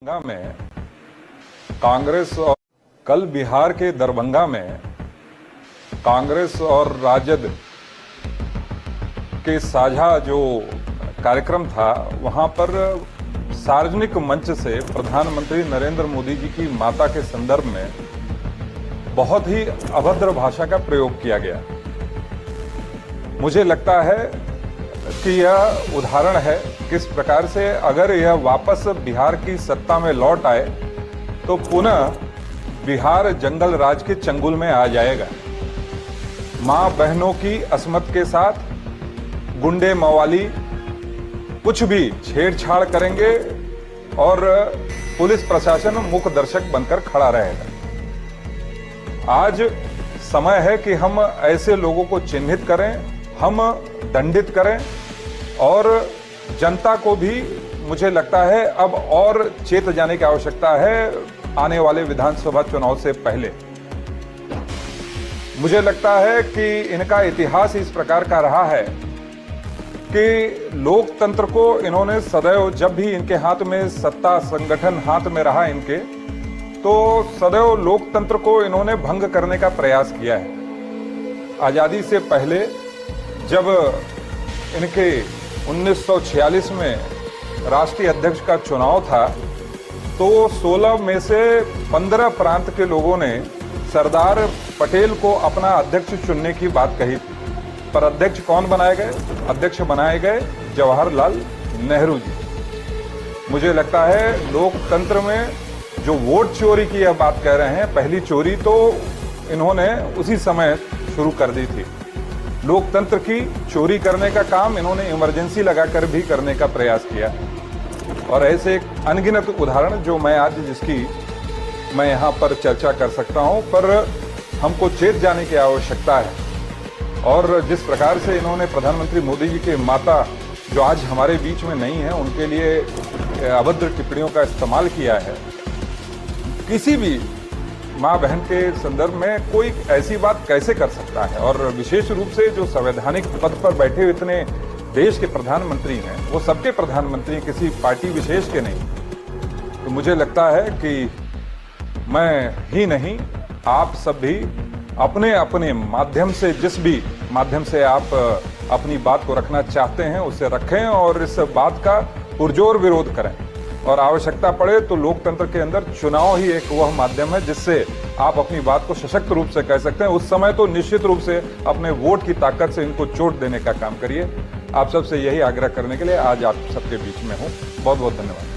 दरभंगा में कांग्रेस और कल बिहार के दरभंगा में कांग्रेस और राजद के साझा जो कार्यक्रम था, वहां पर सार्वजनिक मंच से प्रधानमंत्री नरेंद्र मोदी जी की माता के संदर्भ में बहुत ही अभद्र भाषा का प्रयोग किया गया। मुझे लगता है कि यह उदाहरण है किस प्रकार से अगर यह वापस बिहार की सत्ता में लौट आए तो पुनः बिहार जंगल राज के चंगुल में आ जाएगा। मां बहनों की असमत के साथ गुंडे मवाली कुछ भी छेड़छाड़ करेंगे और पुलिस प्रशासन मुख्य दर्शक बनकर खड़ा रहेगा। आज समय है कि हम ऐसे लोगों को चिन्हित करें, हम दंडित करें और जनता को भी मुझे लगता है अब और चेत जाने की आवश्यकता है आने वाले विधानसभा चुनाव से पहले। मुझे लगता है कि इनका इतिहास इस प्रकार का रहा है कि लोकतंत्र को इन्होंने सदैव, जब भी इनके हाथ में सत्ता संगठन हाथ में रहा इनके, तो सदैव लोकतंत्र को इन्होंने भंग करने का प्रयास किया है। आजादी से पहले जब इनके 1946 में राष्ट्रीय अध्यक्ष का चुनाव था तो 16 में से 15 प्रांत के लोगों ने सरदार पटेल को अपना अध्यक्ष चुनने की बात कही थी, पर अध्यक्ष कौन बनाए गए? अध्यक्ष बनाए गए जवाहरलाल नेहरू जी। मुझे लगता है लोकतंत्र में जो वोट चोरी की यह बात कह रहे हैं, पहली चोरी तो इन्होंने उसी समय शुरू कर दी थी। लोकतंत्र की चोरी करने का काम इन्होंने इमरजेंसी लगाकर भी करने का प्रयास किया और ऐसे एक अनगिनत उदाहरण जो मैं आज जिसकी मैं यहाँ पर चर्चा कर सकता हूँ, पर हमको चेत जाने की आवश्यकता है। और जिस प्रकार से इन्होंने प्रधानमंत्री मोदी जी के माता जो आज हमारे बीच में नहीं है उनके लिए अभद्र टिप्पणियों का इस्तेमाल किया है, किसी भी माँ बहन के संदर्भ में कोई ऐसी बात कैसे कर सकता है? और विशेष रूप से जो संवैधानिक पद पर बैठे हुए इतने देश के प्रधानमंत्री हैं, वो सबके प्रधानमंत्री, किसी पार्टी विशेष के नहीं। तो मुझे लगता है कि मैं ही नहीं, आप सब भी अपने अपने माध्यम से, जिस भी माध्यम से आप अपनी बात को रखना चाहते हैं उसे रखें और इस बात का पुरजोर विरोध करें। और आवश्यकता पड़े तो लोकतंत्र के अंदर चुनाव ही एक वह माध्यम है जिससे आप अपनी बात को सशक्त रूप से कह सकते हैं। उस समय तो निश्चित रूप से अपने वोट की ताकत से इनको चोट देने का काम करिए। आप सबसे यही आग्रह करने के लिए आज आप सबके बीच में हूं। बहुत बहुत धन्यवाद।